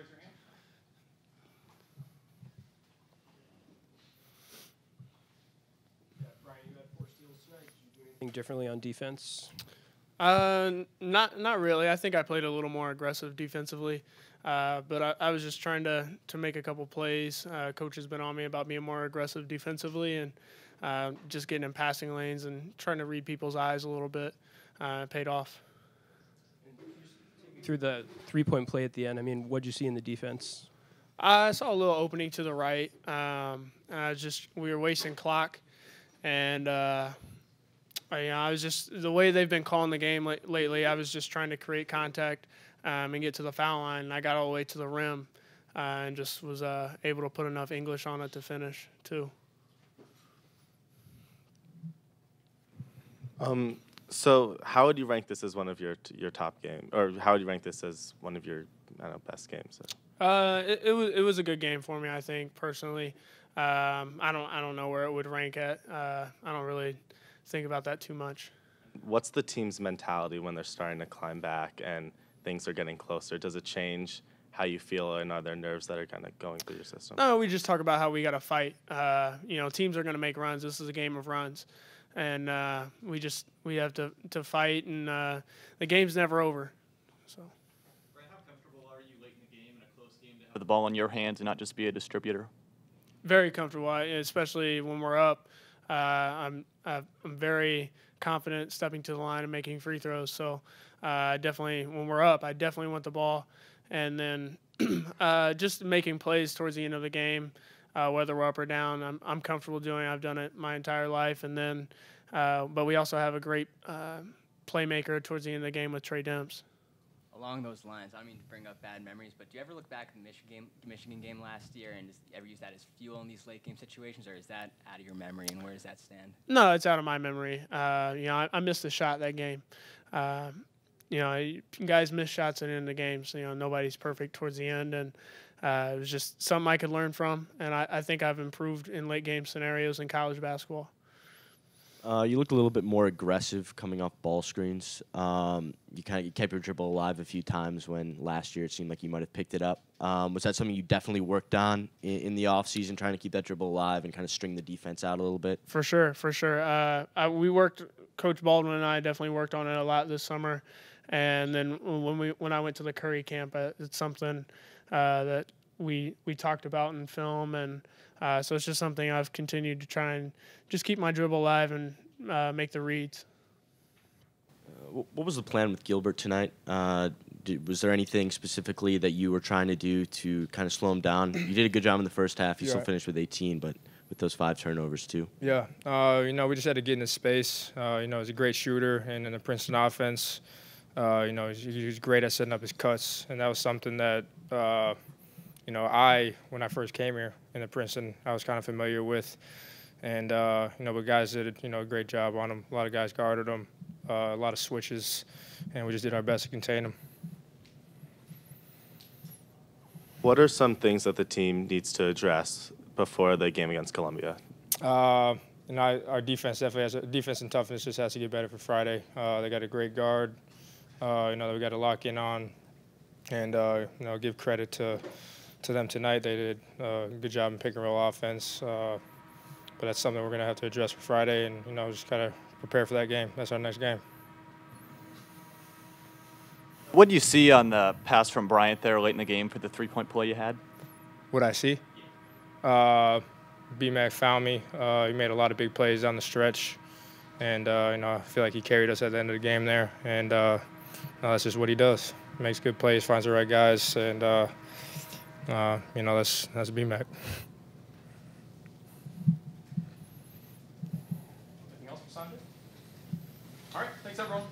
raise your hand. Yeah, Brian, you had 4 steals tonight. Did you do anything Differently on defense? Not really. I think I played a little more aggressive defensively, but I was just trying to make a couple plays. Coach has been on me about being more aggressive defensively and just getting in passing lanes and trying to read people's eyes a little bit. Paid off. Through the three-point play at the end, I mean, what did you see in the defense? I saw a little opening to the right. We were wasting clock, and I was just the way they've been calling the game lately. I was just trying to create contact and get to the foul line. And I got all the way to the rim and just was able to put enough English on it to finish too. So how would you rank this as one of your top games, or how would you rank this as one of your best games? It was a good game for me, I think personally. I don't know where it would rank at. I don't really think about that too much. What's the team's mentality when they're starting to climb back and things are getting closer? Does it change how you feel, and are there nerves that are kind of going through your system? No, we just talk about how we got to fight. Teams are going to make runs. This is a game of runs. And we have to fight, and the game's never over. So, Brian, how comfortable are you late in the game in a close game to have The ball in your hands and not just be a distributor? very comfortable, especially when we're up. I'm very confident stepping to the line and making free throws. So definitely, when we're up, I definitely want the ball, and then just making plays towards the end of the game. Whether we're up or down, I'm comfortable doing. I've done it my entire life, and then, but we also have a great playmaker towards the end of the game with Trey Demps. Along those lines, I don't mean to bring up bad memories, but do you ever look back at the Michigan game last year and just ever use that as fuel in these late game situations, or is that out of your memory, and where does that stand? No, it's out of my memory. I missed a shot that game. Guys miss shots at the end of the game, so nobody's perfect towards the end, and it was just something I could learn from, and I think I've improved in late game scenarios in college basketball. You looked a little bit more aggressive coming off ball screens. You kept your dribble alive a few times when last year it seemed like you might have picked it up. Was that something you definitely worked on in the offseason, trying to keep that dribble alive and kind of string the defense out a little bit? For sure. Coach Baldwin and I definitely worked on it a lot this summer. And then when I went to the Curry camp, it's something that we talked about in film, and so it's just something I've continued to try and just keep my dribble alive and make the reads. What was the plan with Gilbert tonight? Was there anything specifically that you were trying to do to kind of slow him down? You did a good job in the first half. You still finished with 18, but with those 5 turnovers too. Yeah, we just had to get into space. He's a great shooter, and in the Princeton offense, he's great at setting up his cuts, and that was something that when I first came here in the Princeton, I was kind of familiar with, and but guys did a great job on him. A lot of guys guarded him, a lot of switches, and we just did our best to contain him. What are some things that the team needs to address before the game against Columbia? Our defense definitely has defense and toughness just has to get better for Friday. They got a great guard, that we got to lock in on, and give credit to them tonight. They did a good job in pick and roll offense, but that's something we're going to have to address for Friday, and just kind of prepare for that game. That's our next game. What do you see on the pass from Bryant there late in the game for the three-point play you had? What I see? B-Mac found me. He made a lot of big plays down the stretch, and I feel like he carried us at the end of the game there, and that's just what he does. He makes good plays, finds the right guys, and that's B-Mac. Anything else for Sanjay? All right, thanks everyone.